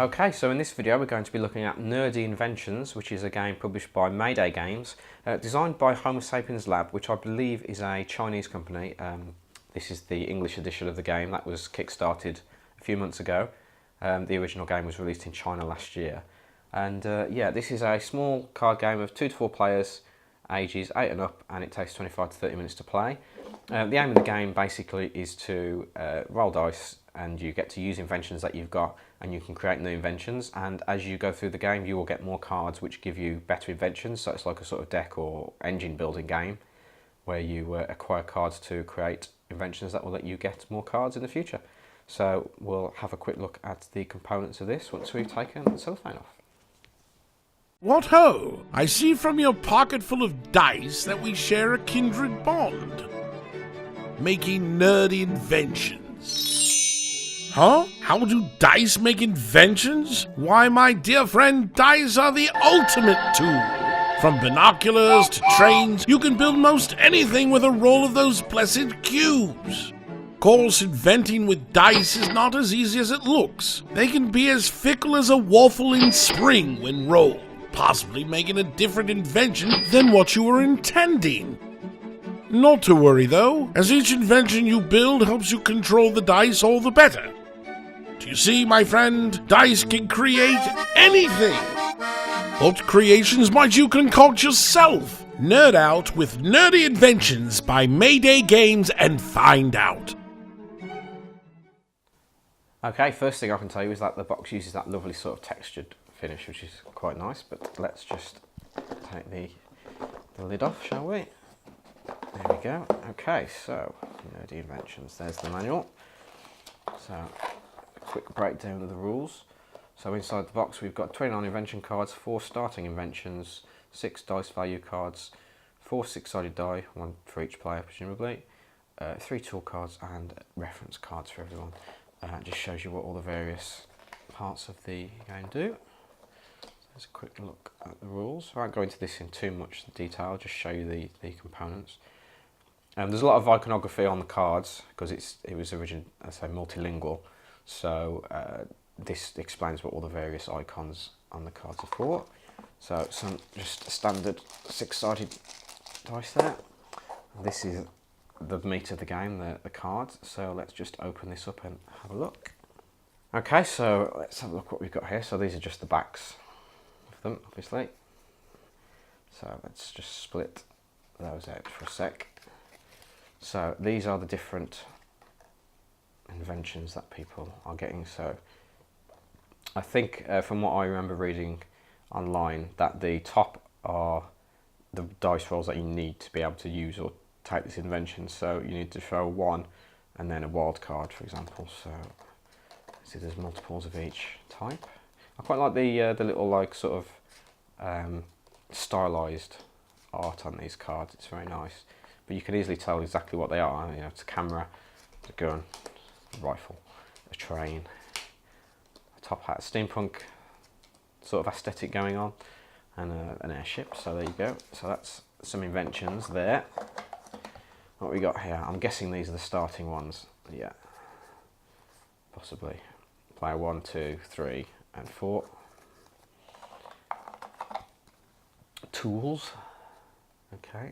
Okay, so in this video we're going to be looking at Nerdy Inventions, which is a game published by Mayday Games, designed by Homo Sapiens Lab, which I believe is a Chinese company. This is the English edition of the game that was kickstarted a few months ago. The original game was released in China last year. And yeah, this is a small card game of 2 to 4 players, ages 8 and up, and it takes 25 to 30 minutes to play. The aim of the game basically is to roll dice, and you get to use inventions that you've got, and you can create new inventions, and as you go through the game you will get more cards which give you better inventions. So it's like a sort of deck or engine building game where you acquire cards to create inventions that will let you get more cards in the future. So we'll have a quick look at the components of this once we've taken the cellophane off. What ho! I see from your pocket full of dice that we share a kindred bond. Making nerdy inventions. Huh? How do dice make inventions? Why, my dear friend, dice are the ultimate tool. From binoculars to trains, you can build most anything with a roll of those blessed cubes. Of course, inventing with dice is not as easy as it looks. They can be as fickle as a waffle in spring when rolled, possibly making a different invention than what you were intending. Not to worry though, as each invention you build helps you control the dice all the better. Do you see, my friend, dice can create anything. What creations might you concoct yourself? Nerd out with Nerdy Inventions by Mayday Games and find out. Okay, first thing I can tell you is that the box uses that lovely sort of textured finish, which is quite nice, but let's just take the lid off, shall we? There we go. Okay, so Nerdy Inventions, there's the manual. So a quick breakdown of the rules. So inside the box we've got 29 invention cards, 4 starting inventions, 6 dice value cards, 4 six-sided die, 1 for each player presumably, 3 tool cards and reference cards for everyone. It just shows you what all the various parts of the game do. Let's a quick look at the rules. I won't go into this in too much detail, I'll just show you the components. There's a lot of iconography on the cards because it was originally, I say, multilingual. So this explains what all the various icons on the cards are for. So some just standard 6-sided dice there. This is the meat of the game, the cards. So let's just open this up and have a look. Okay, so let's have a look what we've got here. So these are just the backs of them, obviously. So let's just split those out for a sec. So these are the different inventions that people are getting. So I think from what I remember reading online that the top are the dice rolls that you need to be able to use or take this invention. So you need to throw 1 and then a wild card, for example. So see, there's multiples of each type. I quite like the little like sort of stylized art on these cards. It's very nice, but you can easily tell exactly what they are. You know, it's a camera, a gun, a rifle, a train, a top hat, steampunk sort of aesthetic going on, and an airship. So there you go. So that's some inventions there. What we got here? I'm guessing these are the starting ones. Yeah, possibly. Player 1, 2, 3, and 4. Tools. Okay.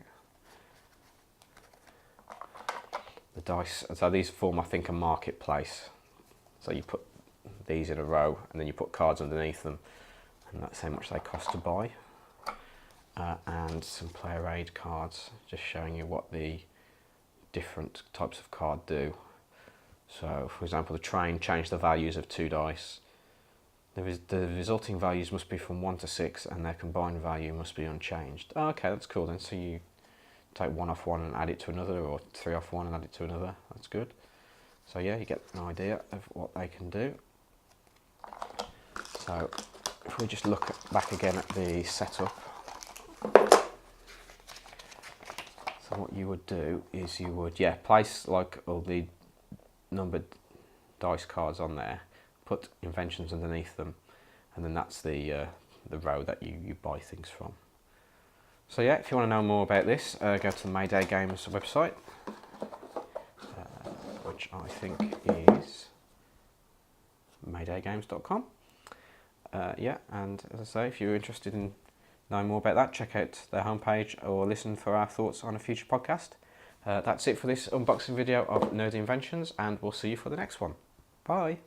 The dice. So these form, I think, a marketplace. So you put these in a row, and then you put cards underneath them, and that's how much they cost to buy. And some player aid cards, just showing you what the different types of card do. So, for example, the train changed the values of 2 dice. The resulting values must be from 1 to 6, and their combined value must be unchanged. Oh, okay, that's cool then. So you take 1 off one and add it to another, or 3 off one and add it to another. That's good. So yeah, you get an idea of what they can do. So if we just look back again at the setup. So what you would do is you would, yeah, place like all the numbered dice cards on there, put inventions underneath them, and then that's the row that you buy things from. So yeah, if you want to know more about this, go to the Mayday Games website, which I think is maydaygames.com. Yeah, and as I say, if you're interested in knowing more about that, check out their homepage or listen for our thoughts on a future podcast. That's it for this unboxing video of Nerdy Inventions, and we'll see you for the next one. Bye!